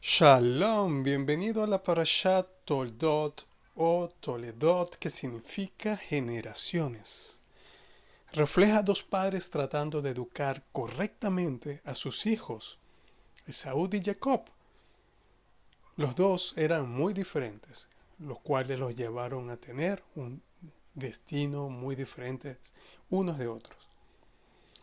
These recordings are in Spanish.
Shalom, bienvenido a la Parashat Toldot o Toledot, que significa generaciones. Refleja a dos padres tratando de educar correctamente a sus hijos, Esaú y Jacob. Los dos eran muy diferentes, los cuales los llevaron a tener un destino muy diferente unos de otros.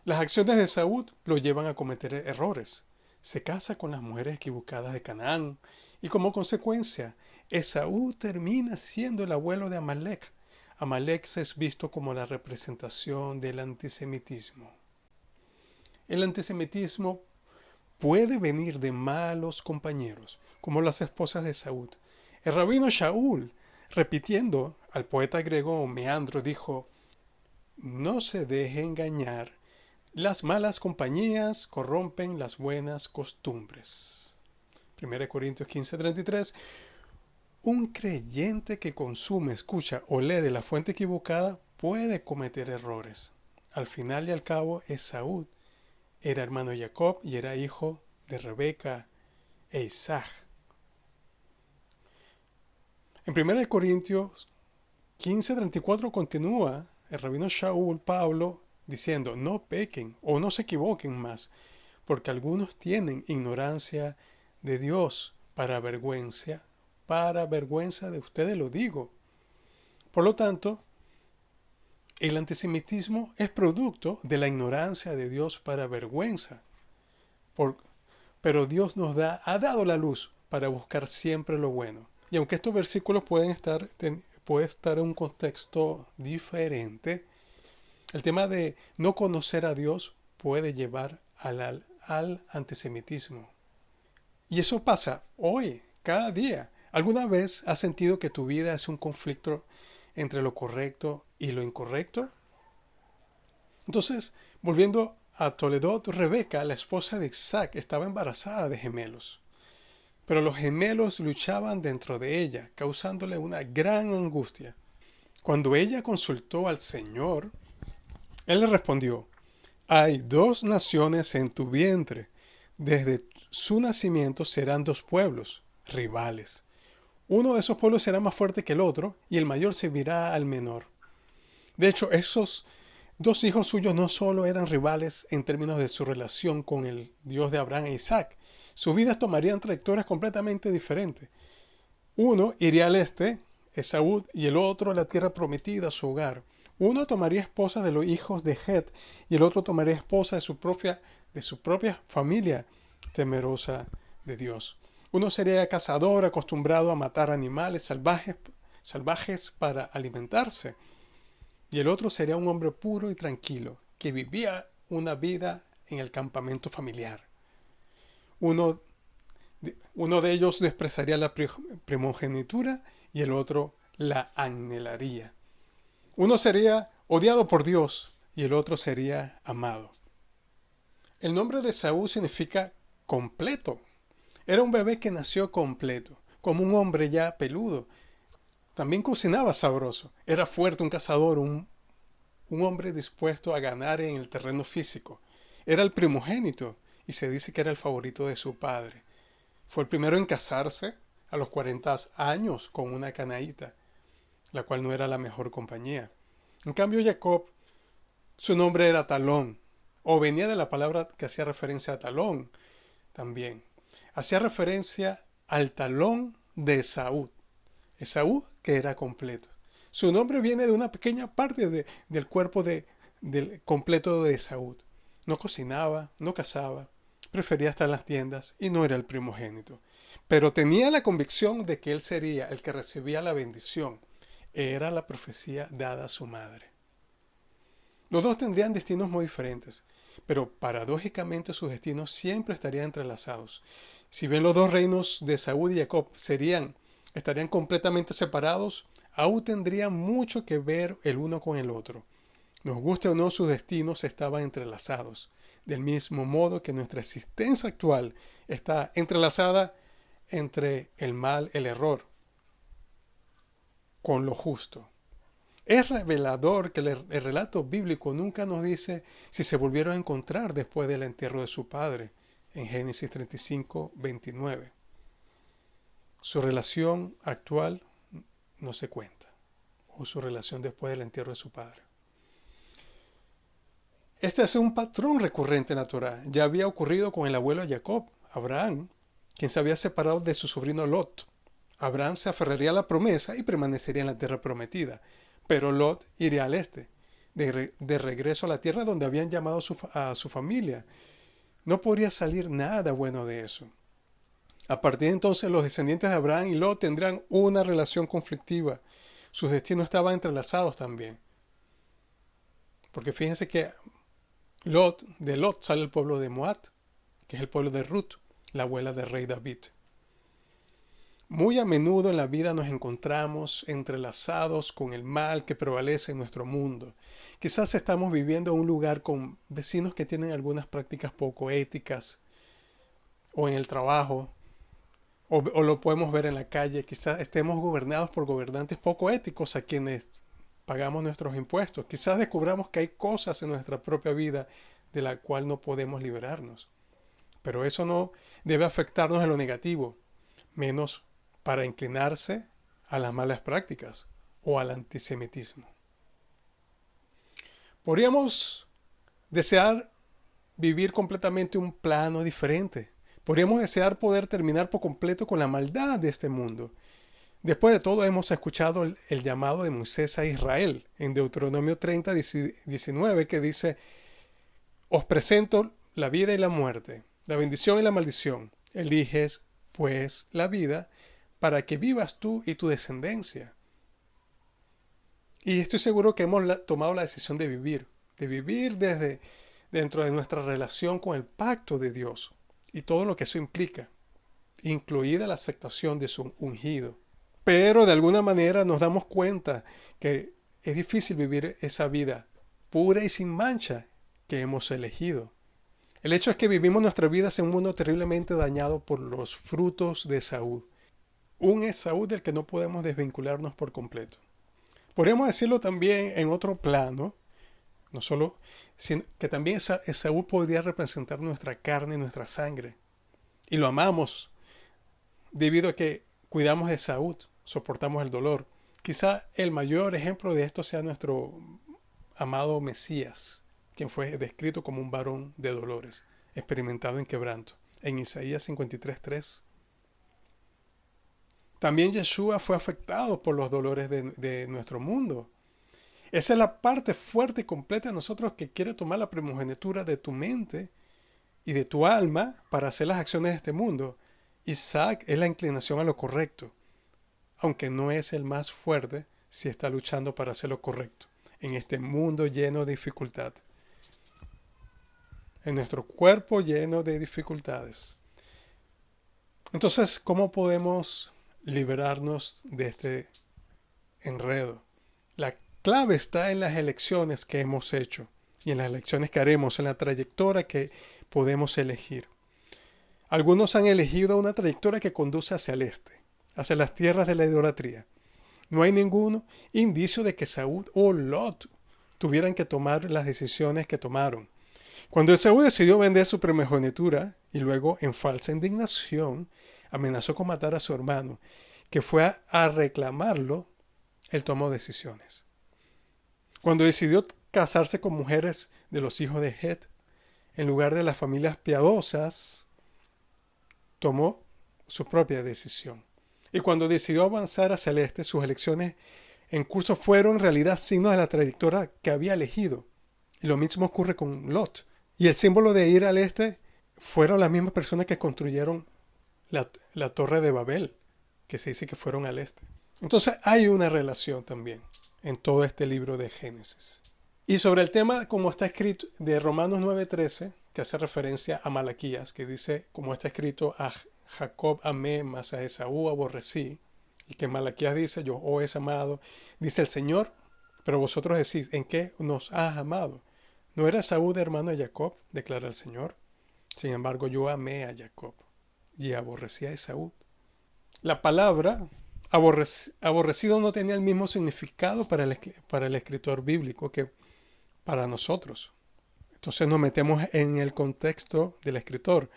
Las acciones de Esaú lo llevan a cometer errores. Se casa con las mujeres equivocadas de Canaán y como consecuencia, Esaú termina siendo el abuelo de Amalek. Amalek es visto como la representación del antisemitismo. El antisemitismo puede venir de malos compañeros, como las esposas de Esaú. El rabino Shaul, repitiendo al poeta griego Meandro, dijo: no se deje engañar. Las malas compañías corrompen las buenas costumbres. 1 Corintios 15:33. Un creyente que consume, escucha o lee de la fuente equivocada puede cometer errores. Al final y al cabo, Esaú era hermano de Jacob y era hijo de Rebeca e Isaac. En 1 Corintios 15:34 continúa el rabino Shaul, Pablo, diciendo: no pequen o no se equivoquen más, porque algunos tienen ignorancia de Dios. Para vergüenza de ustedes lo digo. Por lo tanto, el antisemitismo es producto de la ignorancia de Dios para vergüenza. Pero Dios ha dado la luz para buscar siempre lo bueno. Y aunque estos versículos puede estar en un contexto diferente, el tema de no conocer a Dios puede llevar al antisemitismo. Y eso pasa hoy, cada día. ¿Alguna vez has sentido que tu vida es un conflicto entre lo correcto y lo incorrecto? Entonces, volviendo a Toledot, Rebeca, la esposa de Isaac, estaba embarazada de gemelos. Pero los gemelos luchaban dentro de ella, causándole una gran angustia. Cuando ella consultó al Señor, Él le respondió: hay dos naciones en tu vientre. Desde su nacimiento serán dos pueblos, rivales. Uno de esos pueblos será más fuerte que el otro, y el mayor servirá al menor. De hecho, esos dos hijos suyos no solo eran rivales en términos de su relación con el Dios de Abraham e Isaac, sus vidas tomarían trayectorias completamente diferentes. Uno iría al este, Esaú, y el otro a la tierra prometida, su hogar. Uno tomaría esposa de los hijos de Het y el otro tomaría esposa de su propia familia temerosa de Dios. Uno sería cazador acostumbrado a matar animales salvajes para alimentarse. Y el otro sería un hombre puro y tranquilo que vivía una vida en el campamento familiar. Uno de ellos despreciaría la primogenitura y el otro la anhelaría. Uno sería odiado por Dios y el otro sería amado. El nombre de Saúl significa completo. Era un bebé que nació completo, como un hombre ya peludo. También cocinaba sabroso. Era fuerte, un cazador, un hombre dispuesto a ganar en el terreno físico. Era el primogénito y se dice que era el favorito de su padre. Fue el primero en casarse a los 40 años con una canaíta, la cual no era la mejor compañía. En cambio, Jacob, su nombre era Talón, o venía de la palabra que hacía referencia a talón también. Hacía referencia al talón de Esaú. Esaú, que era completo. Su nombre viene de una pequeña parte del cuerpo del completo de Esaú. No cocinaba, no cazaba, prefería estar en las tiendas y no era el primogénito. Pero tenía la convicción de que él sería el que recibía la bendición. Era la profecía dada a su madre. Los dos tendrían destinos muy diferentes, pero paradójicamente sus destinos siempre estarían entrelazados. Si bien los dos reinos de Saúl y Jacob estarían completamente separados, aún tendrían mucho que ver el uno con el otro. Nos guste o no, sus destinos estaban entrelazados, del mismo modo que nuestra existencia actual está entrelazada entre el mal, el error, con lo justo. Es revelador que el relato bíblico nunca nos dice si se volvieron a encontrar después del entierro de su padre, en Génesis 35:29. su relación actual no se cuenta, o su relación después del entierro de su padre. Este es un patrón recurrente en la Torá. Ya había ocurrido con el abuelo de Jacob, Abraham, quien se había separado de su sobrino Lot. Abraham se aferraría a la promesa y permanecería en la tierra prometida, pero Lot iría al este, de regreso a la tierra donde habían llamado a su familia. No podría salir nada bueno de eso. A partir de entonces los descendientes de Abraham y Lot tendrán una relación conflictiva. Sus destinos estaban entrelazados también. Porque fíjense que de Lot sale el pueblo de Moab, que es el pueblo de Ruth, la abuela del rey David. Muy a menudo en la vida nos encontramos entrelazados con el mal que prevalece en nuestro mundo. Quizás estamos viviendo en un lugar con vecinos que tienen algunas prácticas poco éticas, o en el trabajo, o lo podemos ver en la calle. Quizás estemos gobernados por gobernantes poco éticos a quienes pagamos nuestros impuestos. Quizás descubramos que hay cosas en nuestra propia vida de la cual no podemos liberarnos. Pero eso no debe afectarnos en lo negativo, menos para inclinarse a las malas prácticas o al antisemitismo. Podríamos desear vivir completamente un plano diferente. Podríamos desear poder terminar por completo con la maldad de este mundo. Después de todo, hemos escuchado el llamado de Moisés a Israel en Deuteronomio 30, 19, que dice: os presento la vida y la muerte, la bendición y la maldición. Eliges, pues, la vida para que vivas tú y tu descendencia. Y estoy seguro que hemos tomado la decisión de vivir desde dentro de nuestra relación con el pacto de Dios y todo lo que eso implica, incluida la aceptación de su ungido. Pero de alguna manera nos damos cuenta que es difícil vivir esa vida pura y sin mancha que hemos elegido. El hecho es que vivimos nuestra vida en un mundo terriblemente dañado por los frutos de Esaú. Un Esaú del que no podemos desvincularnos por completo. Podríamos decirlo también en otro plano, no solo, sino que también Esaú podría representar nuestra carne y nuestra sangre. Y lo amamos debido a que cuidamos de Esaú, soportamos el dolor. Quizá el mayor ejemplo de esto sea nuestro amado Mesías, quien fue descrito como un varón de dolores, experimentado en quebranto, en Isaías 53:3. También Yeshua fue afectado por los dolores de nuestro mundo. Esa es la parte fuerte y completa de nosotros que quiere tomar la primogenitura de tu mente y de tu alma para hacer las acciones de este mundo. Isaac es la inclinación a lo correcto, aunque no es el más fuerte si está luchando para hacer lo correcto en este mundo lleno de dificultad, en nuestro cuerpo lleno de dificultades. Entonces, ¿cómo podemos liberarnos de este enredo? La clave está en las elecciones que hemos hecho y en las elecciones que haremos, en la trayectoria que podemos elegir. Algunos han elegido una trayectoria que conduce hacia el este, hacia las tierras de la idolatría. No hay ningún indicio de que Saúl o Lot tuvieran que tomar las decisiones que tomaron. Cuando Esaú decidió vender su primogenitura y luego, en falsa indignación, amenazó con matar a su hermano, que fue a reclamarlo, él tomó decisiones. Cuando decidió casarse con mujeres de los hijos de Het, en lugar de las familias piadosas, tomó su propia decisión. Y cuando decidió avanzar hacia el este, sus elecciones en curso fueron en realidad signos de la trayectoria que había elegido. Y lo mismo ocurre con Lot. Y el símbolo de ir al este fueron las mismas personas que construyeron la torre de Babel, que se dice que fueron al este. Entonces hay una relación también en todo este libro de Génesis. Y sobre el tema, como está escrito, de Romanos 9:13, que hace referencia a Malaquías, que dice, como está escrito, a Jacob amé, mas a Esaú aborrecí, y que Malaquías dice, yo os he amado, dice el Señor, pero vosotros decís, ¿en qué nos has amado? ¿No era Esaú de hermano de Jacob? Declara el Señor. Sin embargo, yo amé a Jacob y aborrecí a Esaú. La palabra aborrecido no tenía el mismo significado para el escritor bíblico que para nosotros. Entonces nos metemos en el contexto del escritor.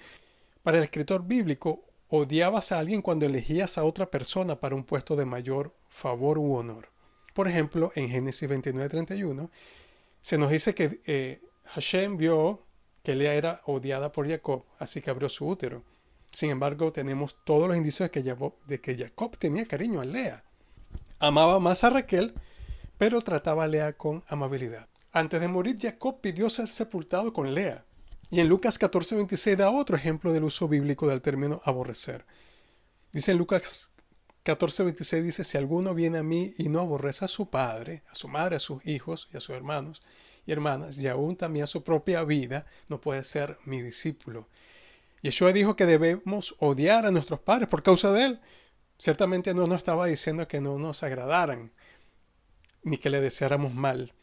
Para el escritor bíblico, odiabas a alguien cuando elegías a otra persona para un puesto de mayor favor u honor. Por ejemplo, en Génesis 29:31 se nos dice que Hashem vio que Lea era odiada por Jacob, así que abrió su útero. Sin embargo, tenemos todos los indicios de que Jacob tenía cariño a Lea. Amaba más a Raquel, pero trataba a Lea con amabilidad. Antes de morir, Jacob pidió ser sepultado con Lea. Y en Lucas 14:26 da otro ejemplo del uso bíblico del término aborrecer. Dice en Lucas 14:26, dice, si alguno viene a mí y no aborrece a su padre, a su madre, a sus hijos y a sus hermanos y hermanas, y aún también a su propia vida, no puede ser mi discípulo. Yeshua dijo que debemos odiar a nuestros padres por causa de él. Ciertamente no nos estaba diciendo que no nos agradaran, ni que le deseáramos mal.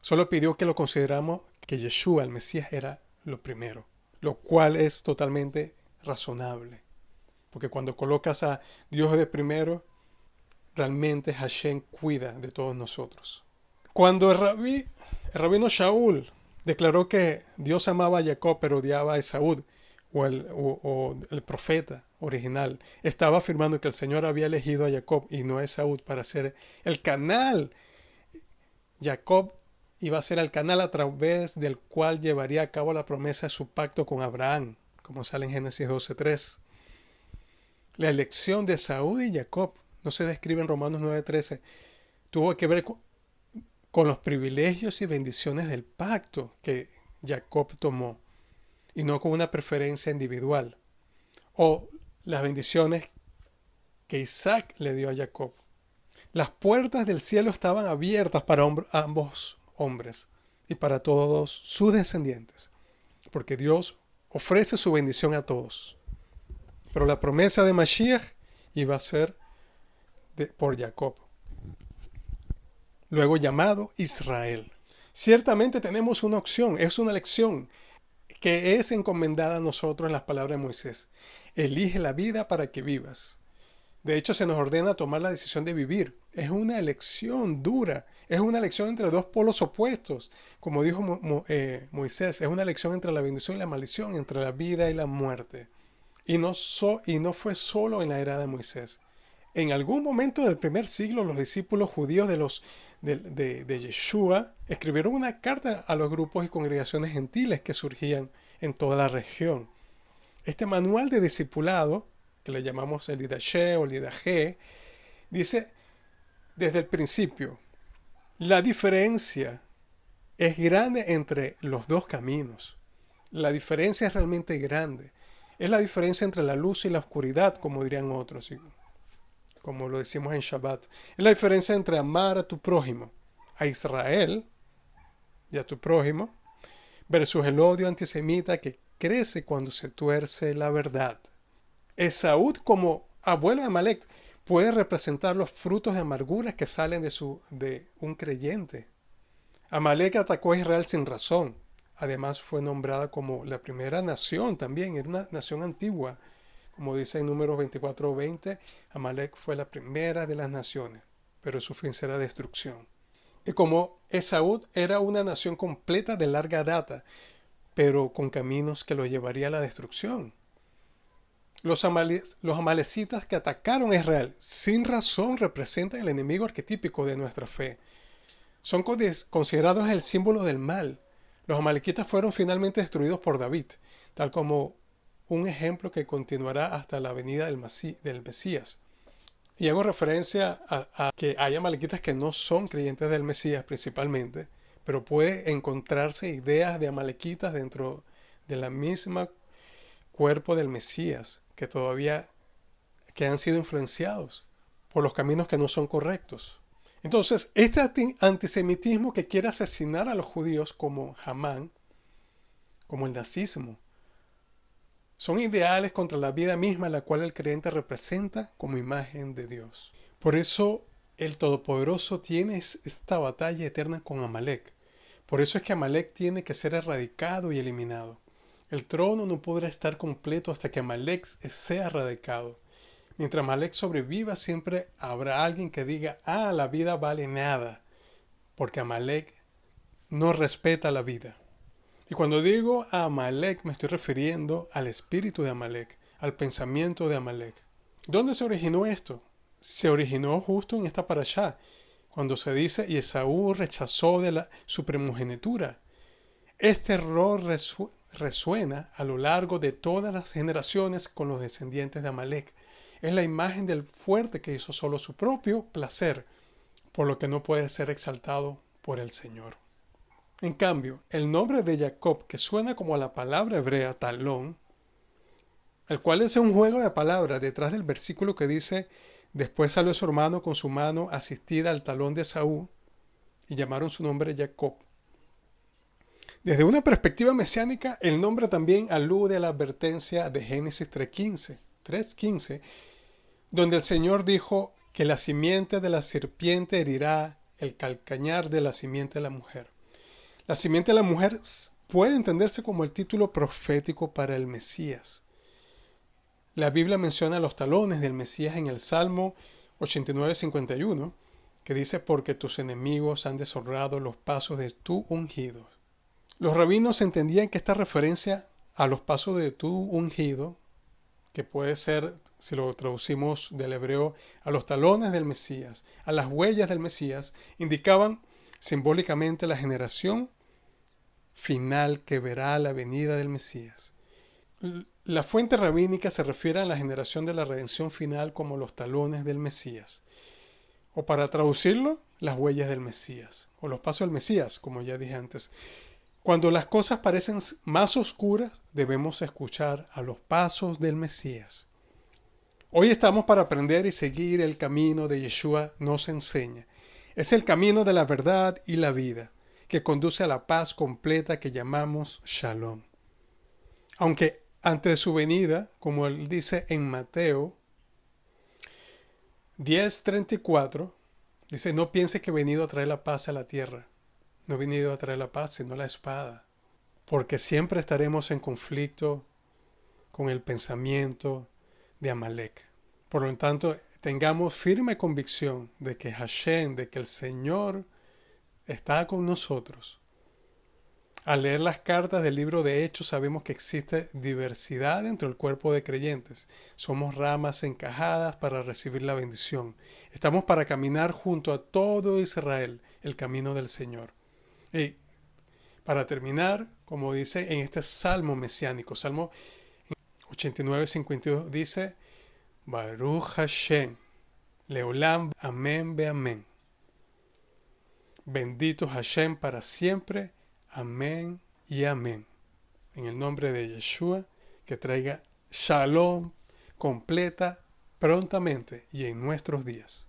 Solo pidió que lo consideramos que Yeshua, el Mesías, era lo primero, lo cual es totalmente razonable. Porque cuando colocas a Dios de primero, realmente Hashem cuida de todos nosotros. Cuando el rabino Shaul declaró que Dios amaba a Jacob pero odiaba a Esaú, o el profeta original, estaba afirmando que el Señor había elegido a Jacob y no a Esaú para ser el canal. Jacob iba a ser el canal a través del cual llevaría a cabo la promesa de su pacto con Abraham, como sale en Génesis 12:3. La elección de Esaú y Jacob, no se describe en Romanos 9:13, tuvo que ver con los privilegios y bendiciones del pacto que Jacob tomó, y no con una preferencia individual, o las bendiciones que Isaac le dio a Jacob. Las puertas del cielo estaban abiertas para ambos hombres y para todos sus descendientes, porque Dios ofrece su bendición a todos. Pero la promesa de Mashiach iba a ser por Jacob, luego llamado Israel. Ciertamente tenemos una opción, es una elección que es encomendada a nosotros en las palabras de Moisés. Elige la vida para que vivas. De hecho, se nos ordena tomar la decisión de vivir. Es una elección dura. Es una elección entre dos polos opuestos. Como dijo Moisés, es una elección entre la bendición y la maldición, entre la vida y la muerte. Y no fue solo en la era de Moisés. En algún momento del primer siglo, los discípulos judíos de Yeshua escribieron una carta a los grupos y congregaciones gentiles que surgían en toda la región. Este manual de discipulado, que le llamamos el Didaché o el Didajé, dice desde el principio, la diferencia es grande entre los dos caminos. La diferencia es realmente grande. Es la diferencia entre la luz y la oscuridad, como dirían otros, como lo decimos en Shabbat. Es la diferencia entre amar a tu prójimo, a Israel y a tu prójimo, versus el odio antisemita que crece cuando se tuerce la verdad. Esaú, como abuelo de Amalek, puede representar los frutos de amargura que salen de un creyente. Amalek atacó a Israel sin razón. Además fue nombrada como la primera nación también, era una nación antigua. Como dice en Números 24:20, Amalek fue la primera de las naciones, pero su fin será destrucción. Y como Esaú era una nación completa de larga data, pero con caminos que lo llevaría a la destrucción. Los amalecitas que atacaron a Israel sin razón representan el enemigo arquetípico de nuestra fe. Son considerados el símbolo del mal. Los amalequitas fueron finalmente destruidos por David, tal como un ejemplo que continuará hasta la venida del Mesías. Y hago referencia a que hay amalequitas que no son creyentes del Mesías principalmente, pero puede encontrarse ideas de amalequitas dentro de la misma cuerpo del Mesías, que han sido influenciados por los caminos que no son correctos. Entonces, este antisemitismo que quiere asesinar a los judíos como Hamán, como el nazismo, son ideales contra la vida misma la cual el creyente representa como imagen de Dios. Por eso el Todopoderoso tiene esta batalla eterna con Amalek. Por eso es que Amalek tiene que ser erradicado y eliminado. El trono no podrá estar completo hasta que Amalek sea erradicado. Mientras Amalek sobreviva, siempre habrá alguien que diga, la vida vale nada, porque Amalek no respeta la vida. Y cuando digo a Amalek, me estoy refiriendo al espíritu de Amalek, al pensamiento de Amalek. ¿Dónde se originó esto? Se originó justo en esta parashá, cuando se dice, y Esaú rechazó su primogenitura. Este error resuena a lo largo de todas las generaciones con los descendientes de Amalek. Es la imagen del fuerte que hizo solo su propio placer, por lo que no puede ser exaltado por el Señor. En cambio, el nombre de Jacob, que suena como a la palabra hebrea talón, el cual es un juego de palabras detrás del versículo que dice, después salió su hermano con su mano asistida al talón de Esaú, y llamaron su nombre Jacob. Desde una perspectiva mesiánica, el nombre también alude a la advertencia de Génesis 3:15, donde el Señor dijo que la simiente de la serpiente herirá el calcañar de la simiente de la mujer. La simiente de la mujer puede entenderse como el título profético para el Mesías. La Biblia menciona los talones del Mesías en el Salmo 89:51, que dice, porque tus enemigos han deshonrado los pasos de tu ungido. Los rabinos entendían que esta referencia a los pasos de tu ungido, que puede ser, si lo traducimos del hebreo, a los talones del Mesías, a las huellas del Mesías, indicaban simbólicamente la generación final que verá la venida del Mesías. La fuente rabínica se refiere a la generación de la redención final como los talones del Mesías. O para traducirlo, las huellas del Mesías, o los pasos del Mesías, como ya dije antes. Cuando las cosas parecen más oscuras, debemos escuchar a los pasos del Mesías. Hoy estamos para aprender y seguir el camino de Yeshua nos enseña. Es el camino de la verdad y la vida, que conduce a la paz completa que llamamos Shalom. Aunque antes de su venida, como él dice en Mateo 10:34, dice, no piense que he venido a traer la paz a la tierra. No he venido a traer la paz, sino la espada. Porque siempre estaremos en conflicto con el pensamiento de Amalek. Por lo tanto, tengamos firme convicción de que Hashem, de que el Señor está con nosotros. Al leer las cartas del libro de Hechos sabemos que existe diversidad dentro del cuerpo de creyentes. Somos ramas encajadas para recibir la bendición. Estamos para caminar junto a todo Israel el camino del Señor. Y para terminar, como dice en este salmo mesiánico, Salmo 89:52 dice, Baruch Hashem, Leolam, amén, be amén. Bendito Hashem para siempre, amén y amén. En el nombre de Yeshua, que traiga Shalom completa prontamente y en nuestros días.